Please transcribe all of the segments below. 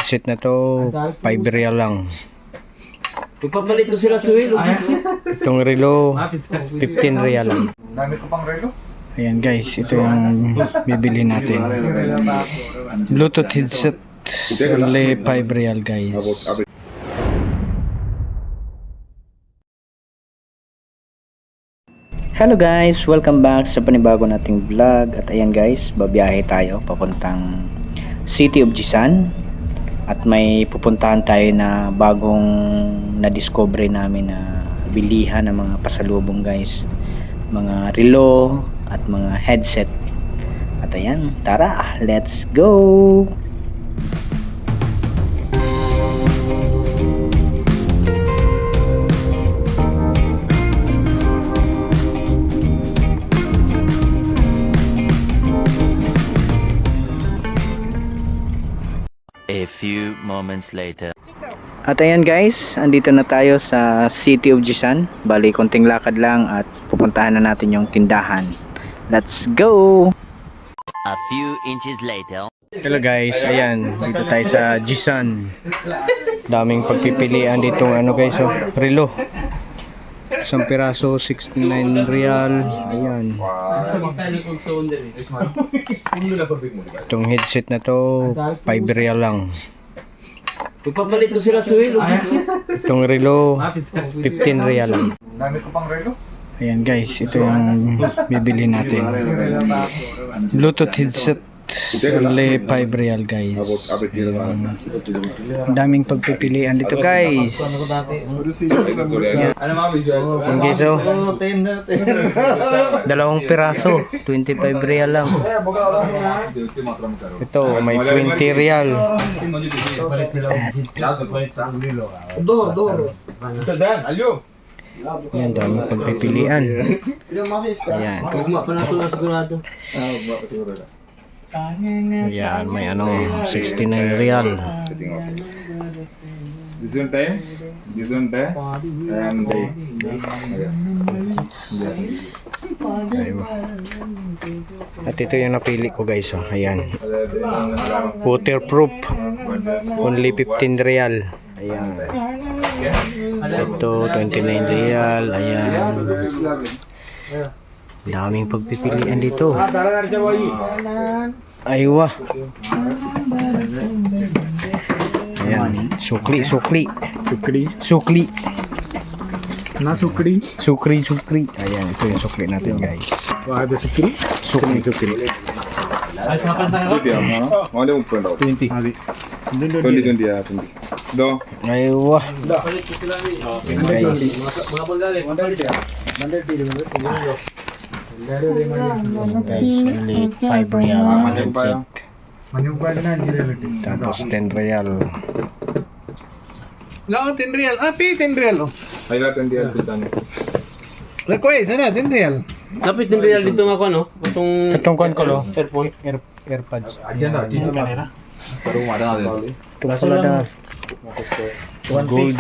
headset na to, 5 real lang. Ipapalit ko sila sa wheel. Itong relo, 15 real lang. Dami ko pang relo. Ayan guys, ito yung bibili natin. Bluetooth headset, only 5 real guys. Hello guys, welcome back sa panibago nating vlog. At ayan guys, babiyahe tayo papuntang City of Jisan. At may pupuntahan tayo na bagong na-discover namin na bilihan ng mga pasalubong guys. Mga relo at mga headset. At ayan, tara, let's go! A few moments later. At ayan guys, andito na tayo sa City of Jisan. Bali, konting lakad lang at pupuntahan na natin yung tindahan. Let's go! A few inches later. Hello guys, ayan, dito tayo sa Jisan. Daming pagpipilian dito ano guys, oh, relo. Isang piraso, 69 real. Ayan. Itong headset na to, 5 real lang. Ipapalit ko sila sa wheel. Itong relo, 15 real lang. Dami ko pang relo. Ayan guys, ito yung bibili natin. Bluetooth headset, only 5 real guys. Ayan. Daming pagpipilian dito guys. Ano mga visual? Yung guys, oh, dalawang piraso, 25 real lang. Ito, may 20 real. Ito Dan, alyo. Ayan, daming pagpipilian. Ayan. Tugma pa na ito na sigurado. Ayan, may ano, 69 real. This one time, and Ayun. At ito yung napili ko guys, oh. Ayan. Waterproof, only 15 real. Ayan. Ito, 29 real. Ayan. Daming pagpipilian dito. Aywa. Ayan. Sukli. Na sukri. Sukri. Ayan, ito yung sukli natin guys. Ada sukri. Sukli. Ay, sa pansa ka. 20. Adi. 20 ya, 20. Do. Aywa. Ayan guys. Mga bulgari. Guys, only 5 real headset. Tapos 10 real. No, 10 real. Ah, 10 real. Hayla 20 ya titan. Request, sana 10 real. Tapos din real dito nga ako, no? Itong Katong kuwan ko, lo? earphone. Airpods. Dito kanina. Baru ada na. Ito pala na. Gold.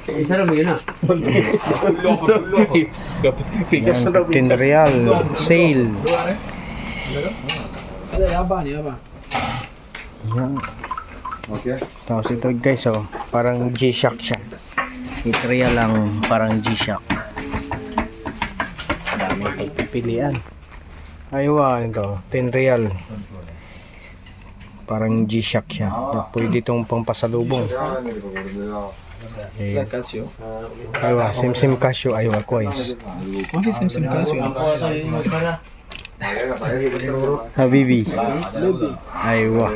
Isa lang yun, ah. Yan, 15 real. Sale. Yan. Okay. Tapos ito guys, oh, parang G-Shock siya. 8 real lang, parang G-Shock. Daming pagpipilian. Aywa, ito, 10 real. Parang G-Shock siya. Pwede itong pampasalubong. Eh, Casio. aywa, Sim Casio, aywa, guys. Mafi sim Casio. Habibi. Aywa.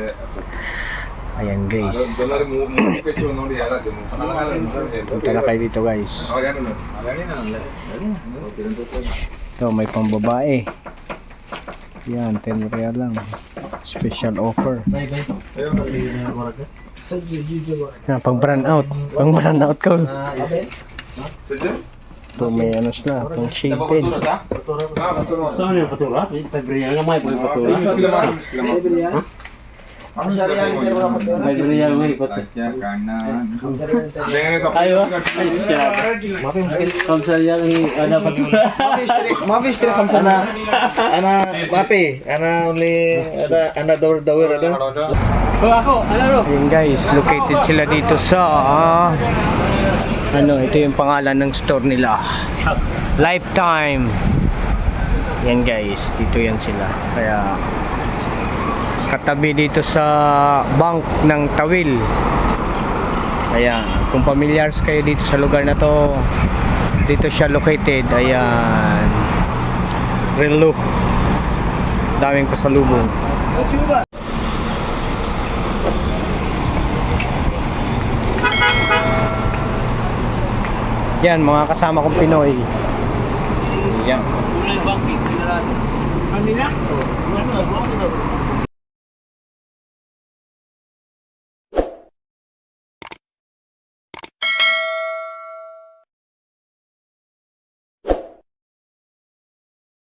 Ayan guys. Punta na kayo dito guys. Ito, may pambabae. Yan, 10 real lang. Special offer. Yan, pang brand out. Pang brand out ko. Ito, may ano sila, pang shaded. Saan yung patura? Pabriya nga may patura. Pabriya may patura. Ayo, ay siya. Kamsarya ng ada patura. Mafish tira kamsa na ana mapi ana only ada ana dawir ada Ako, ano? Ayun guys, located sila dito sa ito yung pangalan ng store nila. Lifetime. Yan guys, dito yan sila. Kaya katabi dito sa bank ng Tawil. Ayan, kung familiars kayo dito sa lugar na to, dito siya located. Ayan. Real look. Daming pasalubong. Yan, mga kasama kong Pinoy. Yan. Kanila?